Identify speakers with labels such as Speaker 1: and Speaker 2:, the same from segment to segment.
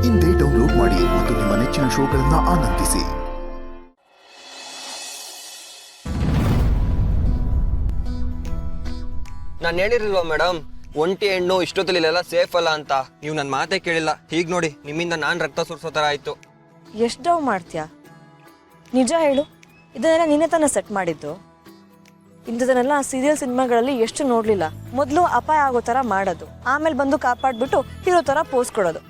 Speaker 1: ಇಂದೇ ಡೌನ್ಲೋಡ್ ಮಾಡಿ ಮತ್ತು ನಿಮ್ಮ ನೆಚ್ಚಿನ ಶೋಗಳನ್ನು ಆನಂದಿಸಿ.
Speaker 2: ನಾನು ಹೇಳಿರಲ್ವಾ ಮೇಡಮ್, ಒಂಟಿ ಹೆಣ್ಣು ಇಷ್ಟೊತ್ತಲ್ಲಿ ಇಲ್ಲೆಲ್ಲ ಸೇಫ್ ಅಲ್ಲ ಅಂತ. ನೀವು ನನ್ನ ಮಾತೇ ಕೇಳಿಲ್ಲ. ಹೀಗೆ ನೋಡಿ, ನಿಮ್ಮಿಂದ ನಾನು ರಕ್ತ ಸುರಿಸೋ ಥರ ಆಯಿತು.
Speaker 3: ಎಷ್ಟು ಡವ್ ಮಾಡ್ತೀಯಾ? ನಿಜ ಹೇಳು, ಇದನ್ನೆಲ್ಲ ನೀನೇ ತಾನೇ ಸೆಟ್ ಮಾಡಿದ್ದು? ಇಂಥದನ್ನೆಲ್ಲ ಸೀರಿಯಲ್ ಸಿನಿಮಾಗಳಲ್ಲಿ ಎಷ್ಟು ನೋಡಲಿಲ್ಲ. ಮೊದಲು ಅಪಾಯ ಆಗೋ ಥರ ಮಾಡೋದು, ಆಮೇಲೆ ಬಂದು ಕಾಪಾಡ್ಬಿಟ್ಟು ಹೀರೋ ಥರ ಪೋಸ್ ಕೊಡೋದು.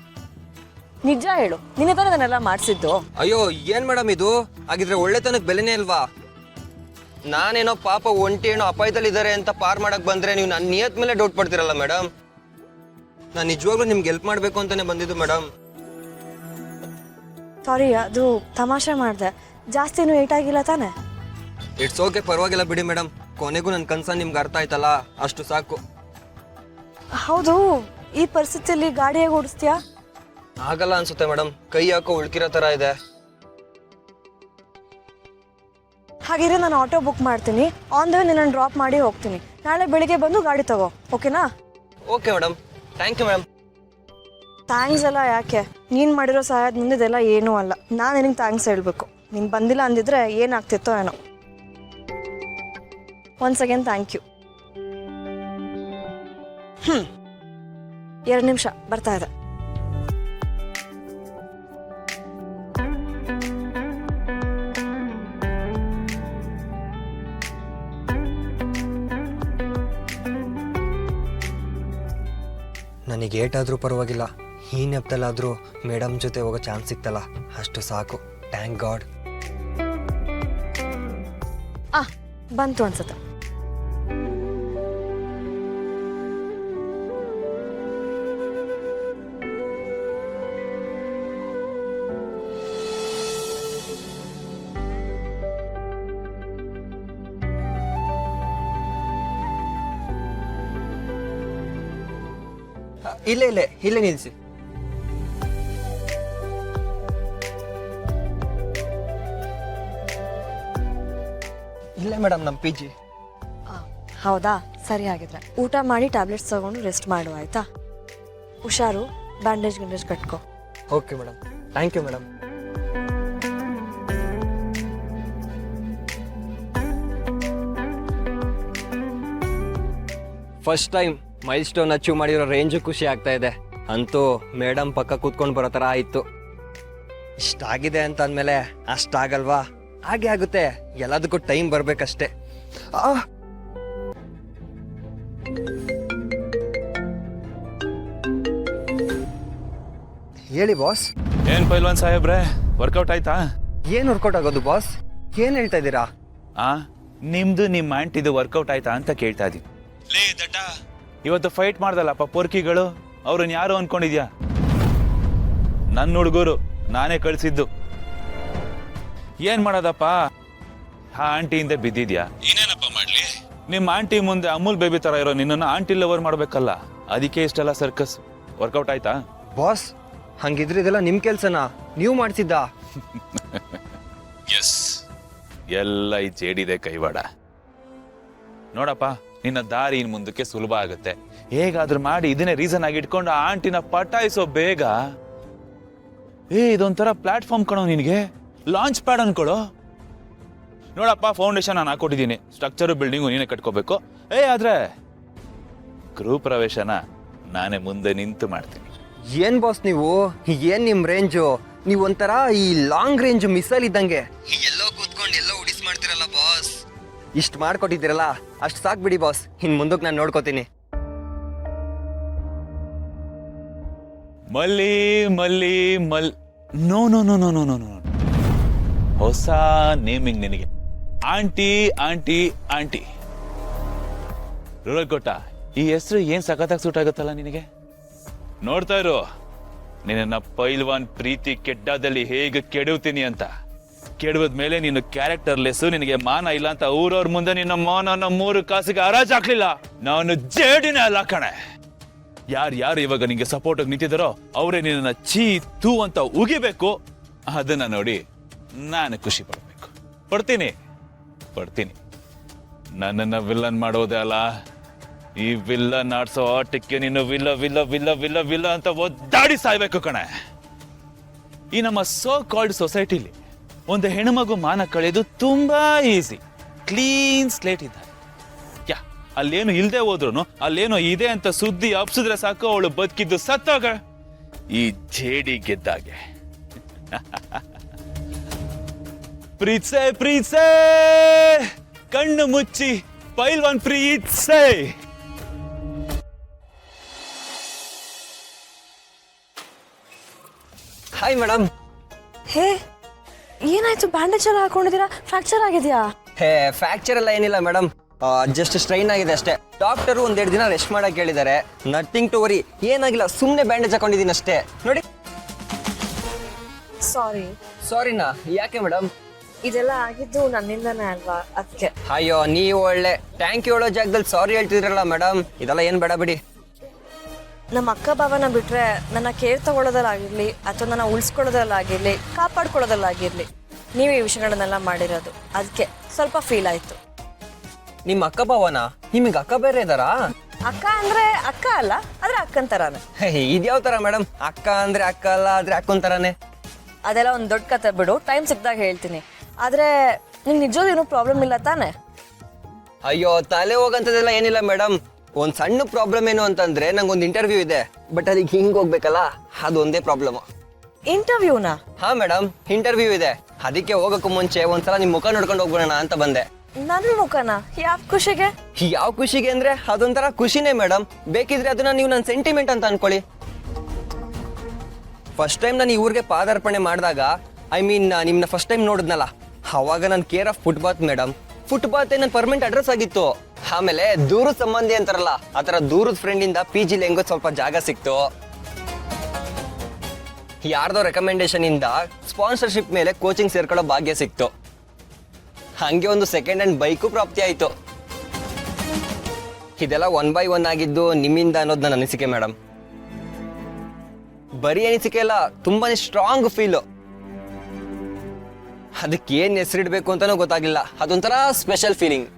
Speaker 3: ನಿಜ ಹೇಳು, ನೀನೇ ತಾನೇ ಇದನ್ನೆಲ್ಲ ಮಾಡಿಸಿದ್ದು?
Speaker 2: ಅಯ್ಯೋ ಏನು ಮೇಡಮ್ ಇದು? ಹಾಗಿದ್ರೆ ಒಳ್ಳೆತನಕ್ಕೆ ಬೆಲೆನೇ ಅಲ್ವಾ? ನಾನೇನೋ ಪಾಪ ಒಂಟಿ ಏನೋ ಅಪಾಯದಲ್ಲಿದ್ದಾರೆ ಅಂತ ಪಾರ್ ಮಾಡಕ್ ಬಂದ್ರೆ ನೀವು ನನ್ನ ನಿಯತ್ ಮೇಲೆ ಡೌಟ್ ಪಡ್ತೀರಲ್ಲ ಮೇಡಮ್. ನಾನು ನಿಜವಾಗ್ಲೂ ನಿಮ್ಗೆ ಹೆಲ್ಪ್ ಮಾಡಬೇಕು ಅಂತಾನೆ ಬಂದಿದ್ದು ಮೇಡಮ್.
Speaker 3: ಸಾರಿ, ಅದು ತಮಾಷೆ ಮಾಡಿದೆ. ಜಾಸ್ತಿನೂ ಏಟಾಗಿಲ್ಲ ತಾನೆ?
Speaker 2: ಇಟ್ಸ್ ಓಕೆ, ಪರವಾಗಿಲ್ಲ ಬಿಡಿ ಮೇಡಮ್. ಕೊನೆಗೂ ನನ್ನ ಕನ್ಸನ್ ನಿಮ್ಗೆ ಅರ್ಥ ಆಯ್ತಲ್ಲ, ಅಷ್ಟು ಸಾಕು.
Speaker 3: ಹೌದು, ಈ ಪರಿಸ್ಥಿತಿಯಲ್ಲಿ ಗಾಡಿ ಹೇಗೆ ಓಡಿಸ್ತೀಯಾ?
Speaker 2: ಆಗಲ್ಲ ಅನ್ಸುತ್ತೆ ಮೇಡಮ್, ಕೈ ಹಾಕೋ ಉಳ್ಕಿರೋ ಥರ ಇದೆ.
Speaker 3: ಹಾಗಿದ್ರೆ ನಾನು ಆಟೋ ಬುಕ್ ಮಾಡ್ತೀನಿ. ಆನ್ ದ ವೇ ನಿನ್ನನ್ನು ಡ್ರಾಪ್ ಮಾಡಿ ಹೋಗ್ತೀನಿ. ನಾಳೆ ಬೆಳಿಗ್ಗೆ ಬಂದು ಗಾಡಿ ತಗೋ, ಓಕೆನಾ?
Speaker 2: Okay madam, thank you madam.
Speaker 3: Thanks ಎಲ್ಲ ಯಾಕೆ? ನೀನು ಮಾಡಿರೋ ಸಹಾಯದ ಮುಂದಿದೆಲ್ಲ ಏನೂ ಅಲ್ಲ. ನಾನು ನಿನಗೆ ಥ್ಯಾಂಕ್ಸ್ ಹೇಳಬೇಕು. ನೀನು ಬಂದಿಲ್ಲ ಅಂದಿದ್ರೆ ಏನಾಗ್ತಿತ್ತೋ ಏನೋ. Once again thank you. 2 ನಿಮಿಷ ಬರ್ತಾ ಇದೆ.
Speaker 2: ನನಗೆ ಏಟಾದರೂ ಪರವಾಗಿಲ್ಲ, ಈ ನೆಪದಲ್ಲಾದರೂ ಮೇಡಮ್ ಜೊತೆ ಹೋಗೋ ಚಾನ್ಸ್ ಸಿಕ್ತಲ್ಲ, ಅಷ್ಟು ಸಾಕು. Thank god.
Speaker 3: ಬಂತು ಅನ್ಸುತ್ತೆ.
Speaker 2: ಇಲ್ಲೇ ನಿಲ್ಲಿಸಿ. ಇಲ್ಲೇ ಮೇಡಮ್ ನಮ್ಮ ಪಿ ಜಿ.
Speaker 3: ಹೌದಾ, ಸರಿ ಆಗಿದ್ರೆ ಊಟ ಮಾಡಿ ಟ್ಯಾಬ್ಲೆಟ್ಸ್ ತಗೊಂಡು ರೆಸ್ಟ್ ಮಾಡು, ಆಯ್ತಾ? ಹುಷಾರು, ಬ್ಯಾಂಡೇಜ್ ಗಿಂಡೇಜ್ ಕಟ್ಕೋ.
Speaker 2: Okay madam, thank you madam. First time milestone achieve ಮಾಡಿರೋ ರೇಂಜು ಖುಷಿ ಆಗ್ತಾ ಇದೆ. ಅಂತೂ ಮೇಡಮ್ ಪಕ್ಕ ಕೂತ್ಕೊಂಡು ಬರೋ ಥರ ಆಯಿತು. ಇಷ್ಟಾಗಿದೆ ಅಂತ ಅಂದಮೇಲೆ ಅಷ್ಟಾಗಲ್ವಾ? ಹಾಗೆ ಆಗುತ್ತೆ, ಎಲ್ಲದಕ್ಕೂ ಟೈಮ್ ಬರಬೇಕಷ್ಟೇ. ಹೇಳಿ ಬಾಸ್.
Speaker 4: ಏನ್ ಪೈಲ್ವಾನ್ ಸಾಹೇಬ್ರೆ, ವರ್ಕೌಟ್ ಆಯ್ತಾ?
Speaker 2: ಏನು ವರ್ಕೌಟ್ ಆಗೋದು ಬಾಸ್? ಏನು ಹೇಳ್ತಾ ಇದ್ದೀರಾ?
Speaker 4: ನಿಮ್ದು ನಿಮ್ಮ ಆಂಟಿದು ವರ್ಕೌಟ್ ಆಯ್ತಾ ಅಂತ ಕೇಳ್ತಾ ಇದೀನಿ. ಲೇ ದಡ್ಡ, ಇವತ್ತು ಫೈಟ್ ಮಾಡ್ದಲ್ಲಪ್ಪ ಪೊರ್ಕಿಗಳು, ಅವ್ರನ್ನ ಯಾರು ಅನ್ಕೊಂಡಿದ್ಯಾ? ನನ್ನ ಹುಡುಗರು, ನಾನೇ ಕಳಿಸಿದ್ದು. ಏನ್ ಮಾಡೋದಪ್ಪ, ಆ ಆಂಟಿಯಿಂದ ಬಿದ್ದಿದ್ಯಾ? ಏನೇನಪ್ಪ ಮಾಡ್ಲಿ? ನಿಮ್ಮ ಆಂಟಿ ಮುಂದೆ ಅಮೂಲ್ ಬೇಬಿ ತರ ಇರೋ ನಿನ್ನನ್ನು ಆಂಟಿ ಲವರ್ ಮಾಡ್ಬೇಕಲ್ಲ, ಅದಕ್ಕೆ ಇಷ್ಟೆಲ್ಲ ಸರ್ಕಸ್. ವರ್ಕೌಟ್ ಆಯ್ತಾ
Speaker 2: ಬಾಸ್? ಹಂಗಿದ್ರೆ ಇದೆಲ್ಲ ನಿಮ್ ಕೆಲ್ಸನಾ? ನೀವು ಮಾಡ್ಸಿದ್ದ?
Speaker 4: ಎಸ್, ಎಲ್ಲ ಈ ಜೇಡಿದೆ ಕೈವಾಡ. ನೋಡಪ್ಪ, ನಿನ್ನ ದಾರಿ ಇನ್ ಮುಂದಕ್ಕೆ ಸುಲಭ ಆಗುತ್ತೆ. ಹೇಗಾದ್ರೂ ಮಾಡಿ ಇದನ್ನೇ ರೀಸನ್ ಆಗಿ ಇಟ್ಕೊಂಡು ಆ ಆಂಟಿನ ಪಟಾಯಿಸೋ ಬೇಗ. ಇದೊಂಥರ ಪ್ಲಾಟ್ಫಾರ್ಮ್ ಕಣೋ ನಿನಗೆ, ಲಾಂಚ್ ಪ್ಯಾಡ್ ಅನ್ಕೊಳ್ಳೋ. ನೋಡಪ್ಪ, ಫೌಂಡೇಶನ್ ನಾನು ಹಾಕೊಟ್ಟಿದ್ದೀನಿ, ಸ್ಟ್ರಕ್ಚರು ಬಿಲ್ಡಿಂಗು ನೀನೇ ಕಟ್ಕೋಬೇಕು. ಆದ್ರೆ ಗೃಹ ಪ್ರವೇಶನ ನಾನೇ ಮುಂದೆ ನಿಂತು ಮಾಡ್ತೀನಿ.
Speaker 2: ಏನ್ ಬಾಸ್ ನೀವು? ಏನ್ ನಿಮ್ ರೇಂಜು? ನೀವು ಒಂಥರ ಈ ಲಾಂಗ್ ರೇಂಜ್ ಮಿಸೈಲ್ ಇದ್ದಂಗೆ, ಎಲ್ಲೋ ಕೂತ್ಕೊಂಡು ಎಲ್ಲೋ ಉಡಿಸ್ ಮಾಡ್ತಿರಲ್ಲ ಬಾಸ್. ಇಷ್ಟು ಮಾಡ್ಕೊಟ್ಟಿದ್ದೀರಲ್ಲ, ಅಷ್ಟು ಸಾಕು ಬಿಡಿ ಬಾಸ್. ಇನ್ ಮುಂದಕ್ಕೆ ನಾನು ನೋಡ್ಕೋತೀನಿ.
Speaker 4: ಮಲ್ಲಿ ಮಲ್ಲಿ ಮಲ್ no no no no no no no ಹೊಸ ನೇಮಿಂಗ್ ನಿನಗೆ. ಆಂಟಿ ಆಂಟಿ ಆಂಟಿ ರುಳಕೊಟ್ಟ, ಈ ಹೆಸರು ಏನ್ ಸಖತ್ತಾಗಿ ಸೂಟ್ ಆಗುತ್ತಲ್ಲ ನಿನಗೆ. ನೋಡ್ತಾ ಇರು, ನಿನ್ನ ಪೈಲ್ವಾನ್ ಪ್ರೀತಿ ಕೆಡ್ಡದಲ್ಲಿ ಹೇಗೆ ಕೆಡುತ್ತೀನಿ ಅಂತ. ಕೆಡವದ ಮೇಲೆ ನೀನು ಕ್ಯಾರೆಕ್ಟರ್ಲೆಸ್, ನಿನಗೆ ಮಾನ ಇಲ್ಲ ಅಂತ ಊರವ್ರ ಮುಂದೆ ನಿನ್ನ ಮಾನನ 3 ಕಾಸಿಗೆ ಹರಾಜ್ ಹಾಕ್ಲಿಲ್ಲ. ನಾನು ಜೇಡಿನ ಅಲ್ಲ ಕಣೆ. ಯಾರು ಇವಾಗ ನಿಂಗೆ ಸಪೋರ್ಟ್ ನಿಂತಿದ್ದಾರೋ ಅವರೇ ನಿನ್ನ ಚೀ ತೂ ಅಂತ ಉಗಿಬೇಕು. ಅದನ್ನ ನೋಡಿ ನಾನು ಖುಷಿ ಪಡ್ತೀನಿ. ನನ್ನನ್ನ ವಿಲ್ಲನ್ ಮಾಡೋದೇ ಅಲ್ಲ, ಈ ವಿಲ್ಲನ್ ಆಡ್ಸೋ ಆಟಕ್ಕೆ ನೀನು ವಿಲ್ಲ ವಿಲ್ಲ ವಿಲ್ಲ ವಿಲ್ಲ ವಿಲ್ಲ ಅಂತ ಒದ್ದಾಡಿ ಸಾಯ್ಬೇಕು ಕಣೆ. ಈ ನಮ್ಮ ಸೋ ಕಾಲ್ಡ್ ಸೊಸೈಟಿಲಿ ಒಂದು ಹೆಣ್ಮಗು ಮಾನ ಕಳೆಯೋದು ತುಂಬಾ ಈಸಿ. ಕ್ಲೀನ್ ಸ್ಲೇಟ್ ಇದ್ದ ಯಾ, ಅಲ್ಲೇನು ಇಲ್ದೆ ಹೋದ್ರು ಅಲ್ಲೇನೋ ಇದೆ ಅಂತ ಸುದ್ದಿ ಹಬ್ಸಿದ್ರೆ ಸಾಕು ಅವಳು ಬದುಕಿದ್ದು ಸತ್ತಾಗ ಈ ಜೇಡಿ ಗೆದ್ದಾಗೆ. ಪ್ರೀತ್ಸೆ ಪ್ರೀತ್ಸೆ ಕಣ್ಣು ಮುಚ್ಚಿ ಪೈಲ್ವಾನ್ ಪ್ರೀತ್ಸೆ.
Speaker 2: Hi madam.
Speaker 3: ಹೇ, ಏನಾಯ್ತು? ಬ್ಯಾಂಡೇಜ್ ಎಲ್ಲ ಹಾಕೊಂಡಿದ್ದೀರಾ? ಫ್ರಾಕ್ಚರ್ ಆಗಿದೆಯಾ?
Speaker 2: ಹೇ, ಫ್ರಾಕ್ಚರ್ ಎಲ್ಲ ಏನಿಲ್ಲ ಮೇಡಮ್, ಜಸ್ಟ್ ಸ್ಟ್ರೈನ್ ಆಗಿದೆ ಅಷ್ಟೇ. ಡಾಕ್ಟರು ಒಂದೆರಡು ದಿನ ರೆಸ್ಟ್ ಮಾಡಕ್ ಹೇಳಿದ್ದಾರೆ. ನಥಿಂಗ್ ಟು ವರಿ, ಏನಾಗಿಲ್ಲ, ಸುಮ್ಮನೆ ಬ್ಯಾಂಡೇಜ್ ಹಾಕೊಂಡಿದ್ದೀನಿ ಅಷ್ಟೇ. ನೋಡಿ.
Speaker 3: ಸಾರಿ.
Speaker 2: ಸಾರಿನಾ? ಯಾಕೆ ಮೇಡಮ್?
Speaker 3: ಇದೆಲ್ಲ ಆಗಿದ್ದು ನನ್ನಿಂದನೇ ಅಲ್ವಾ, ಅದಕ್ಕೆ.
Speaker 2: ಅಯ್ಯೋ, ನೀವು ಒಳ್ಳೆ ಥ್ಯಾಂಕ್ ಯು ಹೇಳೋ ಜಾಗದಲ್ಲಿ ಸಾರಿ ಹೇಳ್ತಿದ್ರಲ್ಲ ಮೇಡಮ್. ಇದೆಲ್ಲ ಏನ್ ಬೇಡ ಬಿಡಿ.
Speaker 3: ನಮ್ಮ ಅಕ್ಕ ಭಾವನ ಬಿಟ್ರೆ ನನ್ನ ಕೇರ್ ತಗೊಳ್ಳೋದಲ್ಲಾಗಿರ್ಲಿ ಅಥವಾ ನನ್ನ ಉಳಿಸ್ಕೊಳ್ಳೋದಲ್ಲಾಗಿರ್ಲಿ ಕಾಪಾಡ್ಕೊಳ್ಳೋದಲ್ಲಾಗಿರ್ಲಿ ನೀವು ಈ ವಿಷಯಗಳನ್ನೆಲ್ಲ ಮಾಡಿರೋದು, ಅದಕ್ಕೆ ಸ್ವಲ್ಪ ಫೀಲ್ ಆಯ್ತು.
Speaker 2: ನಿಮ್ಮ ಅಕ್ಕ ಭಾವನ? ನಿಮಗೆ ಅಕ್ಕ ಬೇರೆ ಇದಾರಾ?
Speaker 3: ಅಕ್ಕ ಅಂದ್ರೆ ಅಕ್ಕ ಅಲ್ಲ, ಆದ್ರೆ ಅಕ್ಕನ ತರಾನೆ.
Speaker 2: ಇದ್ಯಾವ ತರ ಮೇಡಮ್? ಅಕ್ಕ ಅಂದ್ರೆ ಅಕ್ಕ ಅಲ್ಲ, ಆದ್ರೆ ಅಕ್ಕನ ತರಾನೆ.
Speaker 3: ಅದೆಲ್ಲ ಒಂದು ದೊಡ್ಡ ಕತೆ ಬಿಡು, ಟೈಮ್ ಸಿಕ್ಕಿದಾಗ ಹೇಳ್ತೀನಿ. ಆದ್ರೆ ನಿಂಗೆ ನಿಜವಾಗ್ಲೂ ಏನೂ ಪ್ರಾಬ್ಲಮ್ ಇಲ್ಲ ತಾನೆ?
Speaker 2: ಅಯ್ಯೋ, ತಲೆ ಹೋಗಂತದೆಲ್ಲ ಏನಿಲ್ಲ ಮೇಡಮ್. ಒಂದ್ ಸಣ್ಣ ಪ್ರಾಬ್ಲಮ್ ಏನು ಅಂತಂದ್ರೆ, ನಂಗೊಂದು ಇಂಟರ್ವ್ಯೂ ಇದೆ, ಬಟ್ ಅದಕ್ಕೆ ಹಿಂಗ್ ಹೋಗ್ಬೇಕಲ್ಲ, ಅದೊಂದೇ ಪ್ರಾಬ್ಲಮ್.
Speaker 3: ಇಂಟರ್ವ್ಯೂನಾ?
Speaker 2: ಹಾ ಮೇಡಮ್, ಇಂಟರ್ವ್ಯೂ ಇದೆ. ಅದಕ್ಕೆ ಹೋಗಕ್ಕೂ ಮುಂಚೆ ಒಂದ್ಸಲ ನಿಮ್ ಮುಖ ನೋಡ್ಕೊಂಡು ಹೋಗ್ಬಿಡೋಣ ಅಂತ ಬಂದೆ.
Speaker 3: ನನ್ನ ಮುಖನ? ಯಾವ ಖುಷಿಗೆ?
Speaker 2: ಯಾವ ಖುಷಿಗೆ ಅಂದ್ರೆ ಅದೊಂಥರ ಖುಷಿನೇ ಮೇಡಮ್. ಬೇಕಿದ್ರೆ ಅದನ್ನ ನೀವು ನನ್ನ ಸೆಂಟಿಮೆಂಟ್ ಅಂತ ಅನ್ಕೊಳ್ಳಿ. ಫಸ್ಟ್ ಟೈಮ್ ನಾನು ಈ ಊರಿಗೆ ಪಾದಾರ್ಪಣೆ ಮಾಡಿದಾಗ, ಐ ಮೀನ್ ನಿಮ್ನ ಫಸ್ಟ್ ಟೈಮ್ ನೋಡಿದ್ನಲ್ಲ, ಅವಾಗ ನಾನು care of footpath madam. Footpath ನನ್ನ ಪರ್ಮನೆಂಟ್ ಅಡ್ರೆಸ್ ಆಗಿತ್ತು. ಆಮೇಲೆ ದೂರದ ಸಂಬಂಧಿ ಅಂತಾರಲ್ಲ, ಆತರ ದೂರದ ಫ್ರೆಂಡ್ ಇಂದ PG ಹೆಂಗೋ ಸ್ವಲ್ಪ ಜಾಗ ಸಿಕ್ತು. ಯಾರ್ದೋ ರೆಕಮೆಂಡೇಶನ್ ಇಂದ ಸ್ಪಾನ್ಸರ್ಶಿಪ್ ಮೇಲೆ ಕೋಚಿಂಗ್ ಸೇರ್ಕೊಳ್ಳೋ ಭಾಗ್ಯ ಸಿಕ್ತು. ಹಂಗೆ ಒಂದು ಸೆಕೆಂಡ್ ಹ್ಯಾಂಡ್ ಬೈಕು ಪ್ರಾಪ್ತಿ ಆಯ್ತು. ಇದೆಲ್ಲ 1 by 1 ಆಗಿದ್ದು ನಿಮ್ಮಿಂದ ಅನ್ನೋದು ನನ್ನ ಅನಿಸಿಕೆ ಮೇಡಮ್. ಬರೀ ಅನಿಸಿಕೆ ಅಲ್ಲ, ತುಂಬಾನೇ ಸ್ಟ್ರಾಂಗ್ ಫೀಲ್. ಅದಕ್ಕೆ ಏನ್ ಹೆಸರಿಡ್ಬೇಕು ಅಂತಾನೂ ಗೊತ್ತಾಗ್ಲಿಲ್ಲ. ಅದೊಂಥರ ಸ್ಪೆಷಲ್ ಫೀಲಿಂಗ್.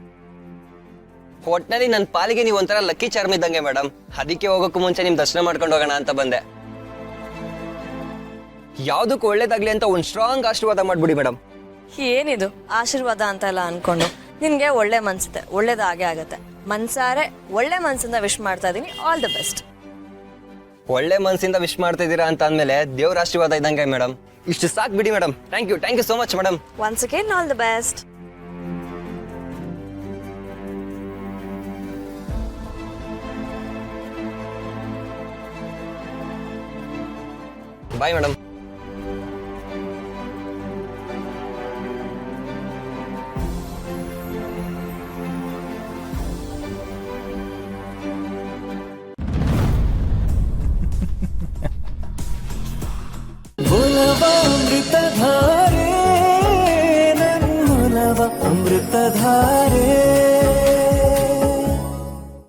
Speaker 2: ಒಟ್ನಲ್ಲಿ ನನ್ನ ಪಾಲಿಗೆ ನೀವು ಒಂಥರ ಲಕ್ಕಿ ಚಾರ್ಮ್ ಇದ್ದಂಗೆ ಮೇಡಮ್. ಅದಕ್ಕೆ ಹೋಗೋಕ್ಕೂ ಮುಂಚೆ ನಿಮ್ ದರ್ಶನ ಮಾಡ್ಕೊಂಡು ಹೋಗೋಣ ಅಂತ ಬಂದೆ. ಯಾವ್ದಕ್ಕೂ ಒಳ್ಳೇದಾಗ್ಲಿ ಅಂತ ಒಂದು ಸ್ಟ್ರಾಂಗ್ ಆಶೀರ್ವಾದ ಮಾಡ್ಬಿಡಿ ಮೇಡಮ್.
Speaker 3: ಏನಿದು ಆಶೀರ್ವಾದ ಅಂತ ಎಲ್ಲ ಅನ್ಕೊಂಡು? ನಿನ್ಗೆ ಒಳ್ಳೆ ಮನ್ಸಿದೆ, ಒಳ್ಳೇದಾಗೆ ಆಗತ್ತೆ. ಮನ್ಸಾರೆ ಒಳ್ಳೆ ಮನ್ಸಿಂದ ವಿಶ್ ಮಾಡ್ತಾ ಇದೀನಿ. All the best.
Speaker 2: ಒಳ್ಳೆ ಮನಸ್ಸಿಂದ ವಿಶ್ ಮಾಡ್ತಾ ಇದ್ದೀರಾ ಅಂತ ಅಂದ್ಮೇಲೆ ದೇವ್ರ ಆಶೀರ್ವಾದ ಇದ್ದಂಗೆ ಮೇಡಮ್. ಇಷ್ಟು ಸಾಕು ಬಿಡಿ madam. Thank you so much madam.
Speaker 3: Once again all the best.
Speaker 2: Bye madam.